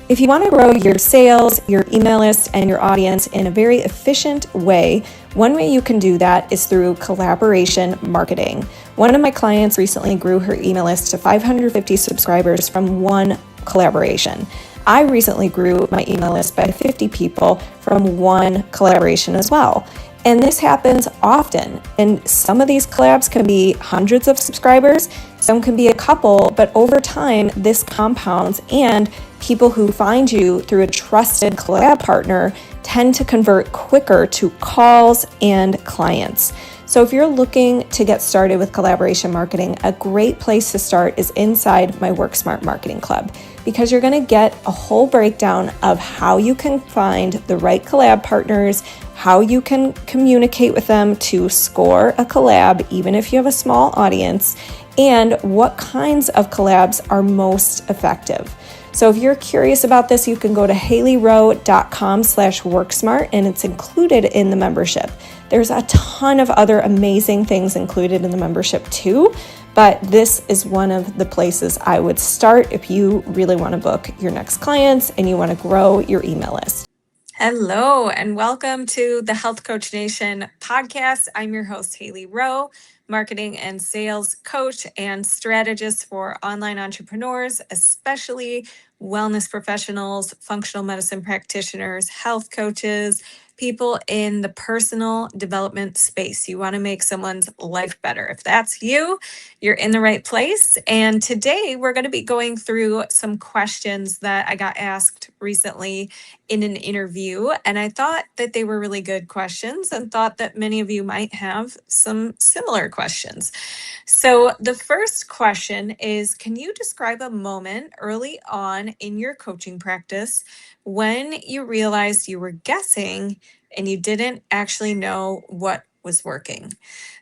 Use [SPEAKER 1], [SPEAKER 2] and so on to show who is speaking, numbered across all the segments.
[SPEAKER 1] If you want to grow your sales, your email list, and your audience in a very efficient way, one way you can do that is through collaboration marketing. One of my clients recently grew her email list to 550 subscribers from one collaboration. I recently grew my email list by 50 people from one collaboration as well. And this happens often. And some of these collabs can be hundreds of subscribers, some can be a couple, but over time, this compounds, and people who find you through a trusted collab partner tend to convert quicker to calls and clients. So if you're looking to get started with collaboration marketing, a great place to start is inside my Work Smart Marketing Club, because you're going to get a whole breakdown of how you can find the right collab partners, how you can communicate with them to score a collab, even if you have a small audience, and what kinds of collabs are most effective. So if you're curious about this, you can go to haileyrowe.com/worksmart, and it's included in the membership. There's a ton of other amazing things included in the membership too, but this is one of the places I would start if you really want to book your next clients and you want to grow your email list. Hello, and welcome to the Health Coach Nation podcast. I'm your host, Hailey Rowe, marketing and sales coach and strategist for online entrepreneurs, especially wellness professionals, functional medicine practitioners, health coaches, people in the personal development space. You want to make someone's life better. If that's you, you're in the right place. And today we're going to be going through some questions that I got asked recently in an interview. And I thought that they were really good questions and thought that many of you might have some similar questions. So the first question is, can you describe a moment early on in your coaching practice when you realized you were guessing and you didn't actually know what was working?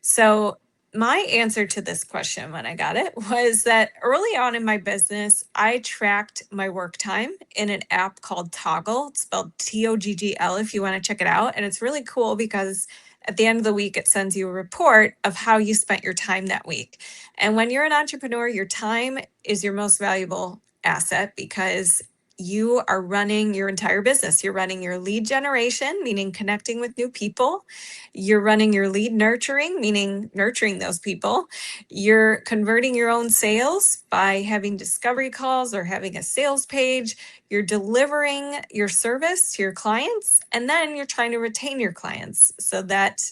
[SPEAKER 1] So my answer to this question when I got it was that early on in my business, I tracked my work time in an app called Toggle. It's spelled Toggl if you want to check it out. And it's really cool because at the end of the week, it sends you a report of how you spent your time that week. And when you're an entrepreneur, your time is your most valuable asset because you are running your entire business. You're running your lead generation, meaning connecting with new people. You're running your lead nurturing, meaning nurturing those people. You're converting your own sales by having discovery calls or having a sales page. You're delivering your service to your clients, and then you're trying to retain your clients so that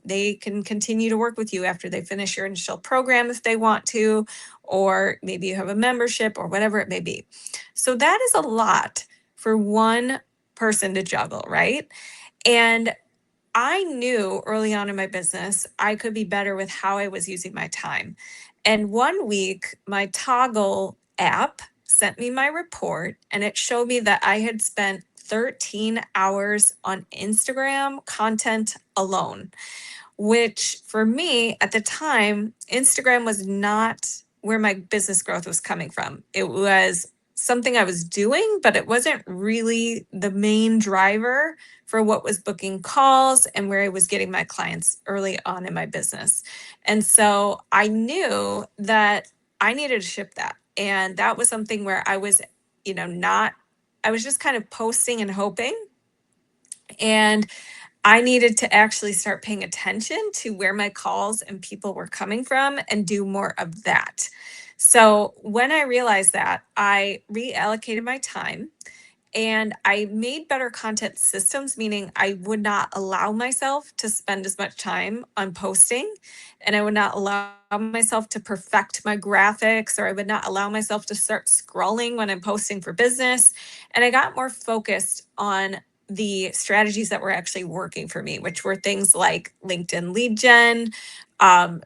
[SPEAKER 1] they can continue to work with you after they finish your initial program if they want to, or maybe you have a membership or whatever it may be. So that is a lot for one person to juggle, right? And I knew early on in my business, I could be better with how I was using my time. And one week, my Toggle app sent me my report, and it showed me that I had spent 13 hours on Instagram content alone, which for me at the time, Instagram was not where my business growth was coming from. It was something I was doing, but it wasn't really the main driver for what was booking calls and where I was getting my clients early on in my business. And so I knew that I needed to shift that. And that was something where I was, I was just kind of posting and hoping. And I needed to actually start paying attention to where my calls and people were coming from and do more of that. So when I realized that, I reallocated my time and I made better content systems, meaning I would not allow myself to spend as much time on posting, and I would not allow myself to perfect my graphics, or I would not allow myself to start scrolling when I'm posting for business. And I got more focused on the strategies that were actually working for me, which were things like LinkedIn lead gen,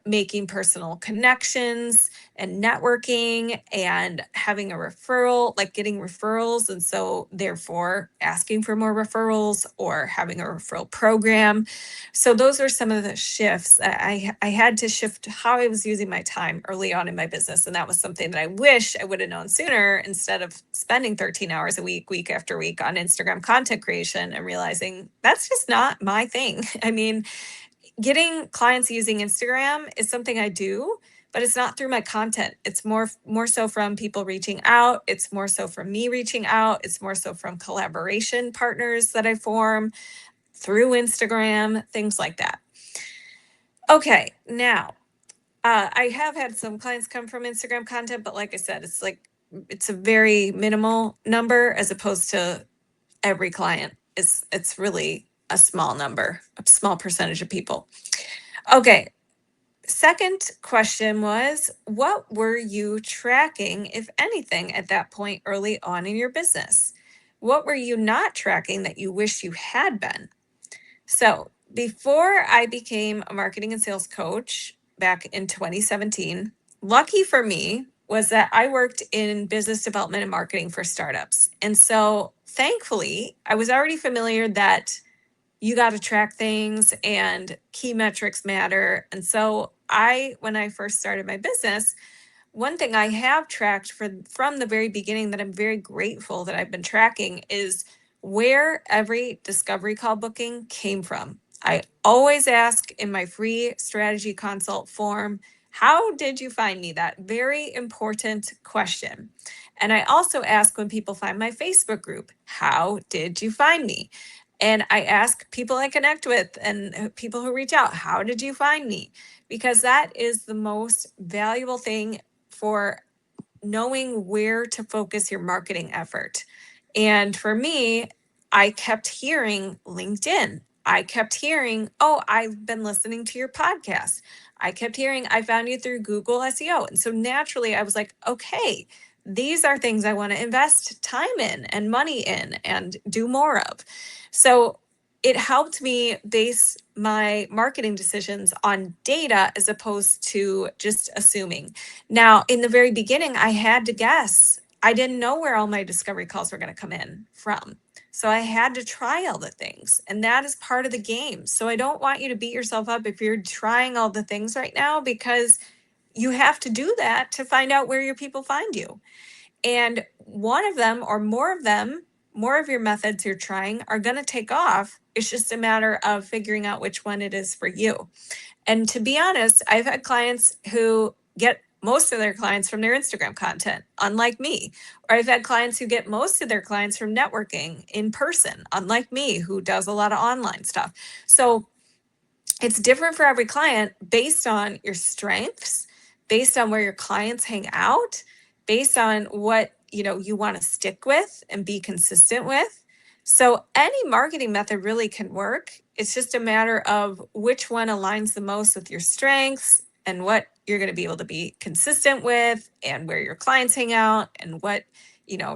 [SPEAKER 1] making personal connections and networking and having a referral, like getting referrals. And so therefore asking for more referrals or having a referral program. So those are some of the shifts. I had to shift how I was using my time early on in my business. And that was something that I wish I would have known sooner, instead of spending 13 hours a week after week on Instagram content creation and realizing that's just not my thing. I mean, getting clients using Instagram is something I do, but it's not through my content. It's more so from people reaching out. It's more so from me reaching out. It's more so from collaboration partners that I form through Instagram, things like that. Okay, now I have had some clients come from Instagram content, but like I said, it's a very minimal number as opposed to every client. It's really a small number, a small percentage of people. Okay. Second question was, what were you tracking, if anything, at that point early on in your business? What were you not tracking that you wish you had been? So before I became a marketing and sales coach back in 2017, lucky for me was that I worked in business development and marketing for startups. And so thankfully, I was already familiar that you got to track things and key metrics matter. And so when I first started my business, one thing I have tracked from the very beginning that I'm very grateful that I've been tracking is where every discovery call booking came from. I always ask in my free strategy consult form, how did you find me? That very important question. And I also ask when people find my Facebook group, how did you find me? And I ask people I connect with and people who reach out, how did you find me? Because that is the most valuable thing for knowing where to focus your marketing effort. And for me, I kept hearing LinkedIn. I kept hearing, oh, I've been listening to your podcast. I kept hearing, I found you through Google SEO. And so naturally, I was like, okay, these are things I want to invest time in and money in and do more of. So it helped me base my marketing decisions on data as opposed to just assuming. Now, in the very beginning, I had to guess. I didn't know where all my discovery calls were going to come in from. So I had to try all the things, and that is part of the game. So I don't want you to beat yourself up if you're trying all the things right now, because you have to do that to find out where your people find you. And one of them or more of your methods you're trying are going to take off. It's just a matter of figuring out which one it is for you. And to be honest, I've had clients who get most of their clients from their Instagram content, unlike me. Or I've had clients who get most of their clients from networking in person, unlike me, who does a lot of online stuff. So it's different for every client based on your strengths, based on where your clients hang out, based on what you want to stick with and be consistent with. So any marketing method really can work. It's just a matter of which one aligns the most with your strengths and what you're going to be able to be consistent with, and where your clients hang out, and what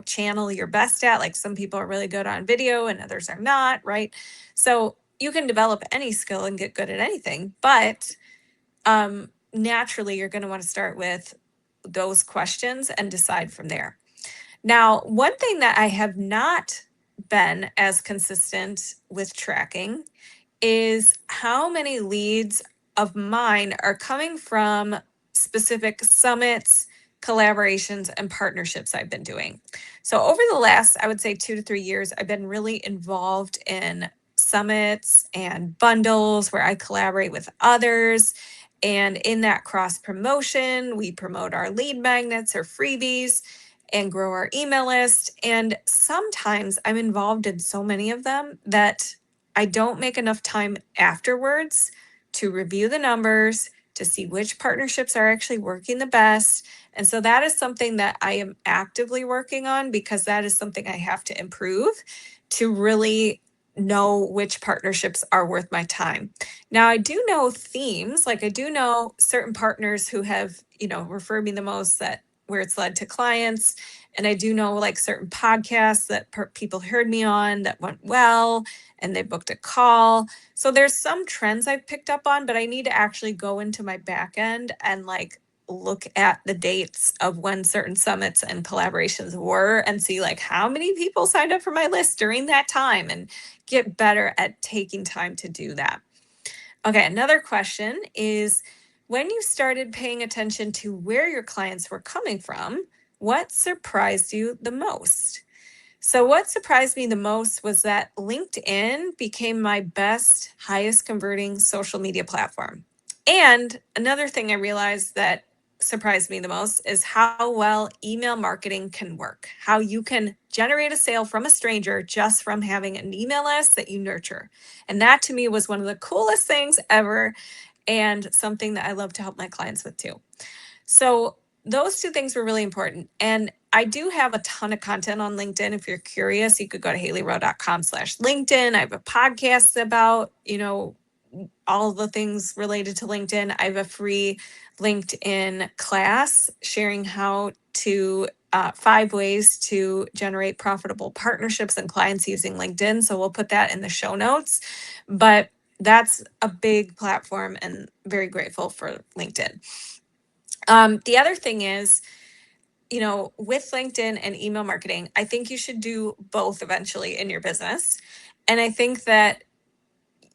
[SPEAKER 1] channel you're best at. Like, some people are really good on video and others are not, right? So you can develop any skill and get good at anything, but naturally you're going to want to start with those questions and decide from there. Now, one thing that I have not been as consistent with tracking is how many leads of mine are coming from specific summits, collaborations, and partnerships I've been doing. So over the last, I would say 2 to 3 years, I've been really involved in summits and bundles where I collaborate with others. And in that cross promotion, we promote our lead magnets or freebies and grow our email list. And sometimes I'm involved in so many of them that I don't make enough time afterwards to review the numbers, to see which partnerships are actually working the best. And so that is something that I am actively working on, because that is something I have to improve to really know which partnerships are worth my time. Now, I do know themes, like I do know certain partners who have, referred me the most, that where it's led to clients. And I do know like certain podcasts that people heard me on that went well, and they booked a call. So there's some trends I've picked up on, but I need to actually go into my back end and like look at the dates of when certain summits and collaborations were, and see like how many people signed up for my list during that time, and get better at taking time to do that. Okay, another question is, when you started paying attention to where your clients were coming from, what surprised you the most? So what surprised me the most was that LinkedIn became my best, highest converting social media platform. And another thing I realized that
[SPEAKER 2] surprised me the most is how well email marketing can work, how you can generate a sale from a stranger just from having an email list that you nurture. And that to me was one of the coolest things ever, and something that I love to help my clients with too. So those two things were really important. And I do have a ton of content on LinkedIn. If you're curious, you could go to HaileyRowe.com/LinkedIn. I have a podcast about, all the things related to LinkedIn. I have a free LinkedIn class sharing how to 5 ways to generate profitable partnerships and clients using LinkedIn. So we'll put that in the show notes. But that's a big platform, and very grateful for LinkedIn. The other thing is, with LinkedIn and email marketing, I think you should do both eventually in your business. And I think that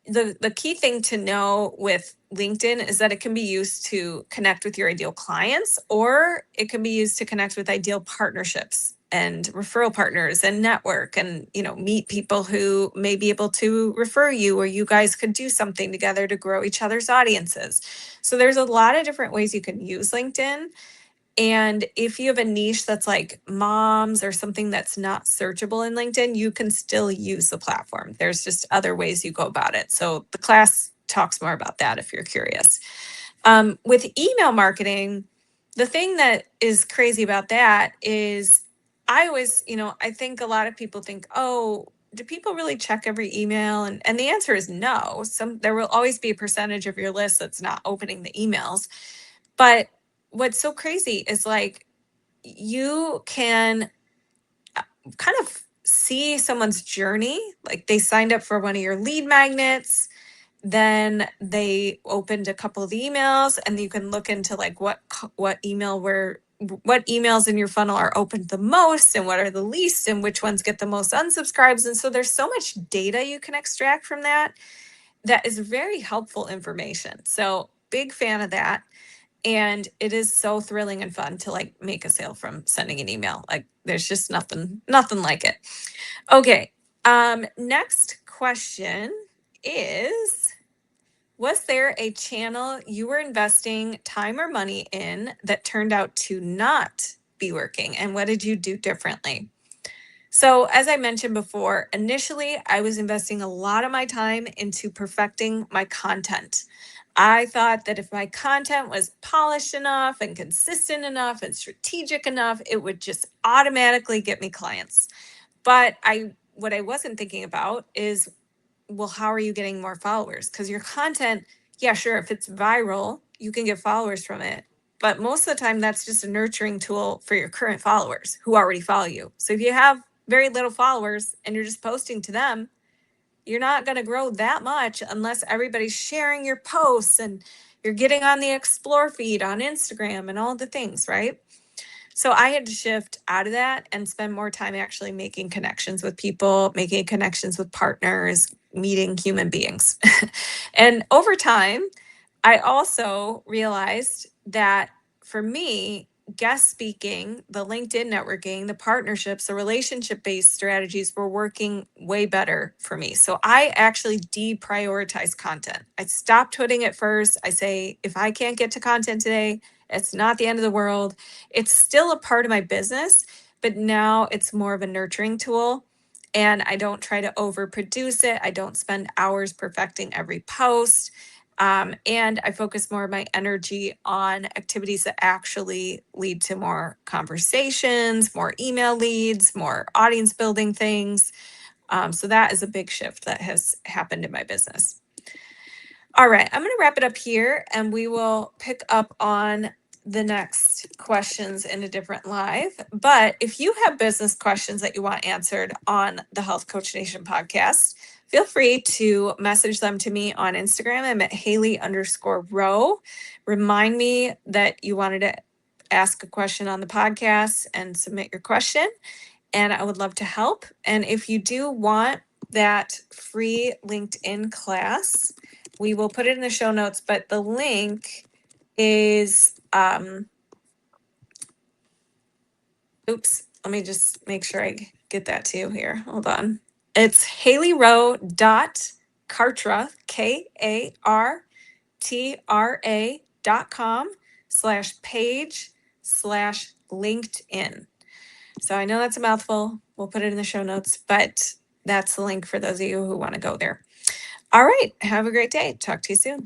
[SPEAKER 2] the key thing to know with LinkedIn is that it can be used to connect with your ideal clients, or it can be used to connect with ideal partnerships and referral partners and network, and meet people who may be able to refer you, or you guys could do something together to grow each other's audiences. So there's a lot of different ways you can use LinkedIn. And if you have a niche that's like moms or something that's not searchable in LinkedIn, you can still use the platform. There's just other ways you go about it. So the class talks more about that if you're curious. With email marketing, the thing that is crazy about that is I always, I think a lot of people think, oh, do people really check every email? And the answer is no. There will always be a percentage of your list that's not opening the emails. But what's so crazy is like you can kind of see someone's journey. Like they signed up for one of your lead magnets, then they opened a couple of emails, and you can look into like what emails in your funnel are opened the most and what are the least and which ones get the most unsubscribes. And so there's so much data you can extract from that is very helpful information. So big fan of that. And it is so thrilling and fun to like make a sale from sending an email. Like there's just nothing like it. Okay. Next question is, was there a channel you were investing time or money in that turned out to not be working? And what did you do differently? So, as I mentioned before, initially I was investing a lot of my time into perfecting my content. I thought that if my content was polished enough and consistent enough and strategic enough, it would just automatically get me clients. But what I wasn't thinking about is, well, how are you getting more followers? Because your content, yeah, sure, if it's viral, you can get followers from it. But most of the time, that's just a nurturing tool for your current followers who already follow you. So if you have very little followers and you're just posting to them, you're not going to grow that much unless everybody's sharing your posts and you're getting on the explore feed on Instagram and all the things, right? So I had to shift out of that and spend more time actually making connections with people, making connections with partners, meeting human beings. And over time, I also realized that for me, guest speaking, the LinkedIn networking, the partnerships, the relationship based strategies were working way better for me. So I actually deprioritize content. I stopped putting it first. I say, if I can't get to content today, it's not the end of the world. It's still a part of my business, but now it's more of a nurturing tool. And I don't try to overproduce it. I don't spend hours perfecting every post. And I focus more of my energy on activities that actually lead to more conversations, more email leads, more audience building things. So that is a big shift that has happened in my business. All right, I'm going to wrap it up here, and we will pick up on the next questions in a different live. But if you have business questions that you want answered on the Health Coach Nation podcast, feel free to message them to me on Instagram. I'm at Hailey_Rowe. Remind me that you wanted to ask a question on the podcast and submit your question, and I would love to help. And if you do want that free LinkedIn class, we will put it in the show notes, but the link is, let me just make sure I get that to you here. Hold on. It's HaileyRowe.Kartra, KARTRA.com/LinkedIn rowe.com/page/LinkedIn. So I know that's a mouthful. We'll put it in the show notes, but that's the link for those of you who want to go there. All right. Have a great day. Talk to you soon.